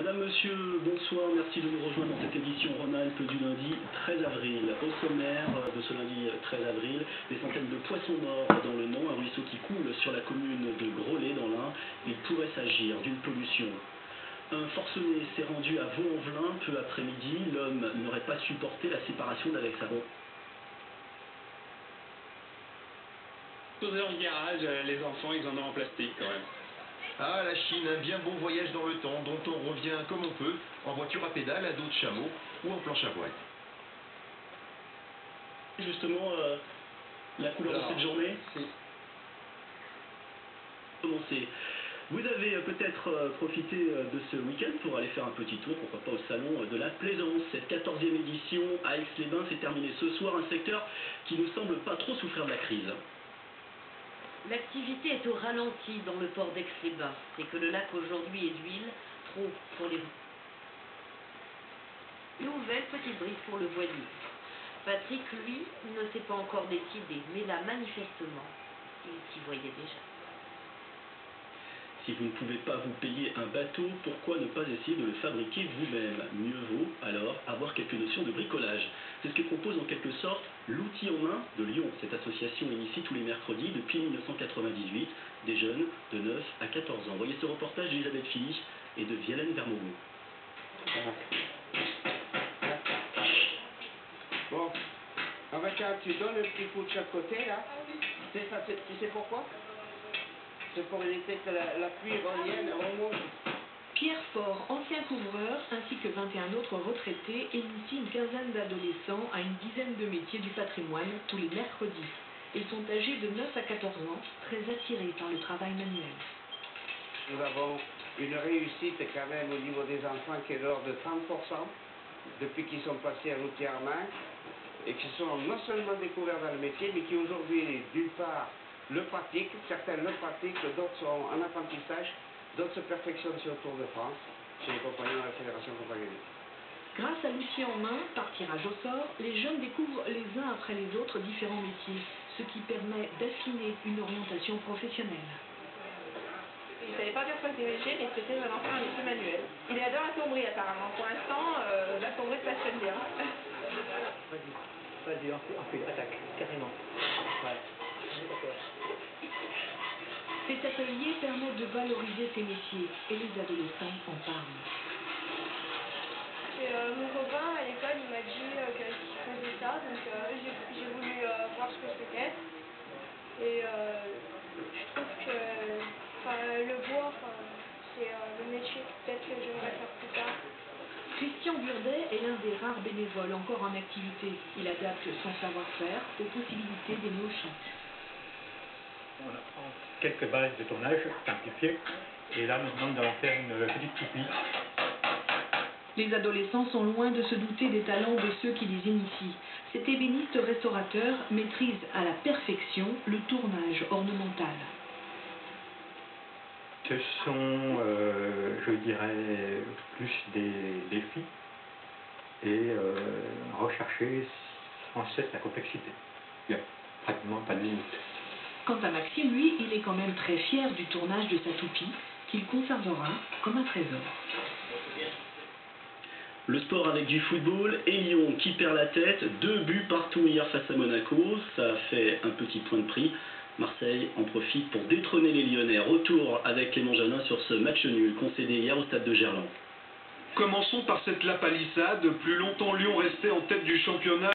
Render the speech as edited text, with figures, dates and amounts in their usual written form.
Madame, Monsieur, bonsoir, merci de nous rejoindre dans cette édition Rhône-Alpes du lundi 13 avril. Au sommaire de ce lundi 13 avril, des centaines de poissons morts dans le Nant, un ruisseau qui coule sur la commune de Groslay dans l'Ain. Il pourrait s'agir d'une pollution. Un forcené s'est rendu à Vaux-en-Velin peu après-midi. L'homme n'aurait pas supporté la séparation d'avec sa femme. Dans leur garage, les enfants, ils en ont en plastique quand même. Ah, la Chine, un bien bon voyage dans le temps, dont on revient comme on peut, en voiture à pédale, à dos de chameau ou en planche à voile. Justement, la couleur de cette journée, commencer. Vous avez peut-être profité de ce week-end pour aller faire un petit tour, pourquoi pas au salon de la Plaisance. Cette 14e édition à Aix-les-Bains s'est terminée ce soir, un secteur qui ne semble pas trop souffrir de la crise. L'activité est au ralenti dans le port d'Aix-les-Bains. C'est que le lac aujourd'hui est d'huile, trop pour les... Nouvelle petite brise pour le voilier. Patrick, lui, ne s'est pas encore décidé, mais là, manifestement, il s'y voyait déjà. Si vous ne pouvez pas vous payer un bateau, pourquoi ne pas essayer de le fabriquer vous-même? Mieux vaut alors avoir quelques notions de bricolage. C'est ce que propose en quelque sorte l'outil en main de Lyon. Cette association initie tous les mercredis depuis 1998 des jeunes de 9 à 14 ans. Voyez ce reportage d'Elisabeth Philly et de Violaine Vermogo. Bon, regarde, tu donnes un petit coup de chaque côté là. C'est ça, tu sais pourquoi? C'est pour éviter que la pluie revienne au remonte. Pierre Faure, ancien couvreur, ainsi que 21 autres retraités, initie une quinzaine d'adolescents à une dizaine de métiers du patrimoine tous les mercredis. Ils sont âgés de 9 à 14 ans, très attirés par le travail manuel. Nous avons une réussite quand même au niveau des enfants qui est de l'ordre de 30% depuis qu'ils sont passés à l'outil en main et qui sont non seulement découverts dans le métier, mais qui aujourd'hui, d'une part, le pratiquent, certains le pratiquent, d'autres sont en apprentissage, d'autres se perfectionnent sur le Tour de France, chez les compagnons de la Fédération Compagnonniste. Grâce à l'outil en main, par tirage au sort, les jeunes découvrent les uns après les autres différents métiers, ce qui permet d'affiner une orientation professionnelle. Il ne savait pas bien faire des métiers, mais c'était vraiment faire un métier manuel. Il adore la plomberie apparemment. Pour l'instant, la plomberie le passionne bien. Vas-y, on fait, attaque, carrément. Voilà. Cet atelier permet de valoriser ces métiers et les adolescents en parlent. Mon copain à l'école il m'a dit qu'il faisait ça, donc j'ai voulu voir ce que c'était. Et je trouve que le bois, c'est le métier peut-être que j'aimerais faire plus tard. Christian Burdet est l'un des rares bénévoles encore en activité. Il adapte son savoir-faire aux possibilités des néophytes. On apprend quelques bases de tournage simplifiées et là maintenant nous allons faire une petite toupie. Les adolescents sont loin de se douter des talents de ceux qui les initient. Cet ébéniste restaurateur maîtrise à la perfection le tournage ornemental. Ce sont, je dirais, plus des défis et rechercher sans cesse la complexité. Il n'y a pratiquement pas de limite. Quant à Maxime, lui, il est quand même très fier du tournage de sa toupie, qu'il conservera comme un trésor. Le sport avec du football et Lyon qui perd la tête. 2 buts partout hier face à Monaco. Ça fait un petit point de prix. Marseille en profite pour détrôner les Lyonnais. Retour avec Clément Janin sur ce match nul concédé hier au stade de Gerland. Commençons par cette lapalissade. Plus longtemps Lyon restait en tête du championnat.